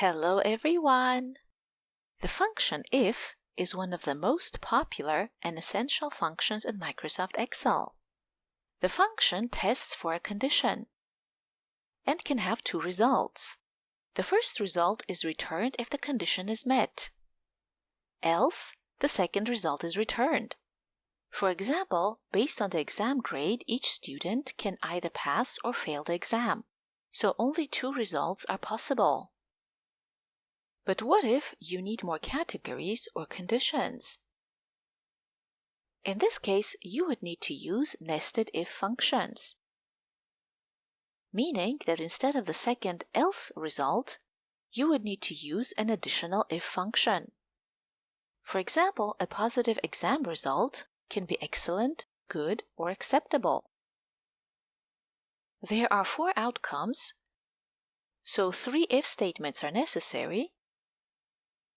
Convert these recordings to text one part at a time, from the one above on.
Hello everyone! The function if is one of the most popular and essential functions in Microsoft Excel. The function tests for a condition and can have two results. The first result is returned if the condition is met. Else, the second result is returned. For example, based on the exam grade, each student can either pass or fail the exam, so only two results are possible. But what if you need more categories or conditions? In this case, you would need to use nested if functions, meaning that instead of the second else result, you would need to use an additional if function. For example, a positive exam result can be excellent, good, or acceptable. There are 4 outcomes, so 3 if statements are necessary,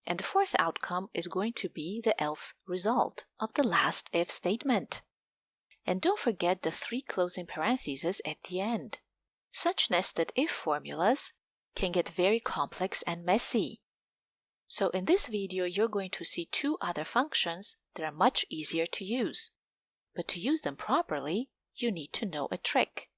and the 4th outcome is going to be the else result of the last if statement. And don't forget the 3 closing parentheses at the end. Such nested if formulas can get very complex and messy. So in this video, you're going to see 2 other functions that are much easier to use. But to use them properly, you need to know a trick.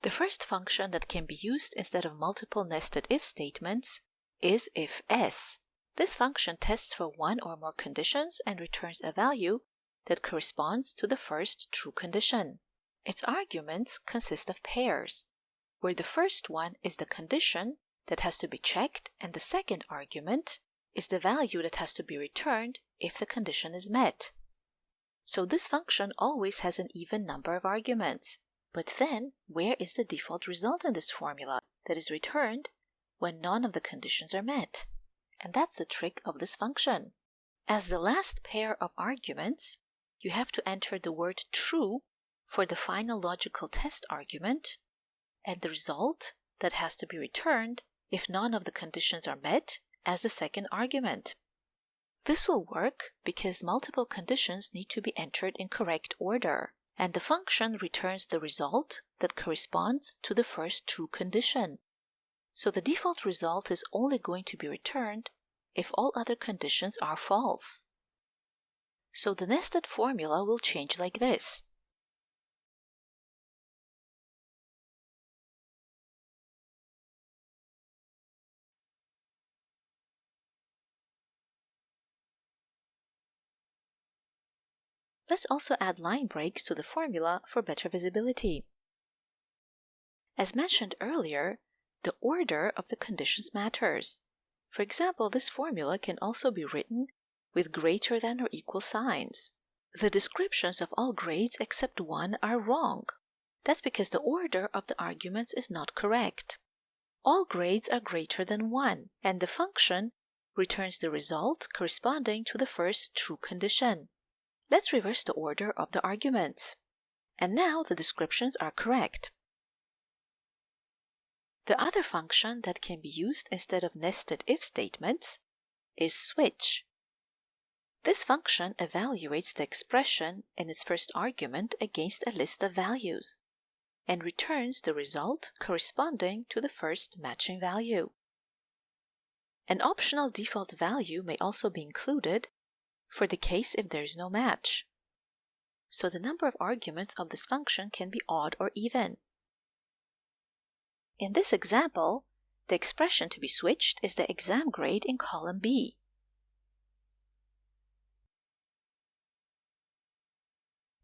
The first function that can be used instead of multiple nested if statements is IFS. This function tests for one or more conditions and returns a value that corresponds to the first true condition. Its arguments consist of pairs, where the first one is the condition that has to be checked and the second argument is the value that has to be returned if the condition is met. So this function always has an even number of arguments. But then, where is the default result in this formula that is returned when none of the conditions are met? And that's the trick of this function. As the last pair of arguments, you have to enter the word true for the final logical test argument and the result that has to be returned if none of the conditions are met as the second argument. This will work because multiple conditions need to be entered in correct order, and the function returns the result that corresponds to the first true condition. So the default result is only going to be returned if all other conditions are false. So the nested formula will change like this. Let's also add line breaks to the formula for better visibility. As mentioned earlier, the order of the conditions matters. For example, this formula can also be written with greater than or equal signs. The descriptions of all grades except one are wrong. That's because the order of the arguments is not correct. All grades are greater than 1, and the function returns the result corresponding to the first true condition. Let's reverse the order of the arguments. And now the descriptions are correct. The other function that can be used instead of nested if statements is switch. This function evaluates the expression in its first argument against a list of values and returns the result corresponding to the first matching value. An optional default value may also be included for the case if there is no match. So the number of arguments of this function can be odd or even. In this example, the expression to be switched is the exam grade in column B.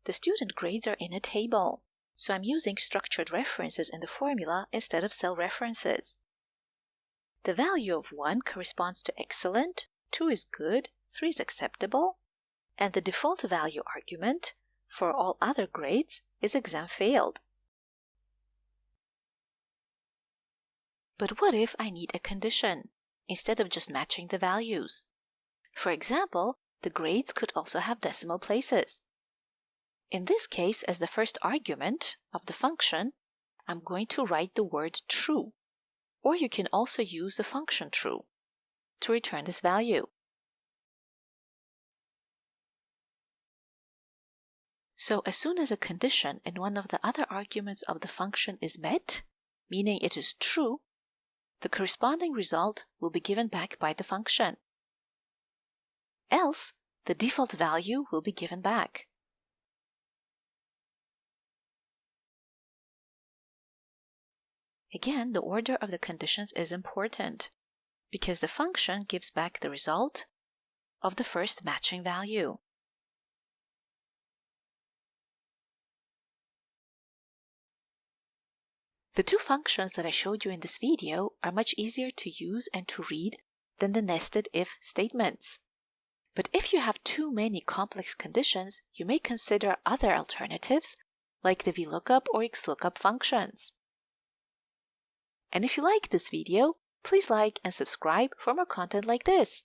The student grades are in a table, so I'm using structured references in the formula instead of cell references. The value of 1 corresponds to excellent, 2 is good, 3 is acceptable, and the default value argument for all other grades is exam failed. But what if I need a condition instead of just matching the values? For example, the grades could also have decimal places. In this case, as the first argument of the function, I'm going to write the word true, or you can also use the function true to return this value. So as soon as a condition in one of the other arguments of the function is met, meaning it is true, the corresponding result will be given back by the function. Else, the default value will be given back. Again, the order of the conditions is important because the function gives back the result of the first matching value. The two functions that I showed you in this video are much easier to use and to read than the nested if statements. But if you have too many complex conditions, you may consider other alternatives like the VLOOKUP or XLOOKUP functions. And if you like this video, please like and subscribe for more content like this.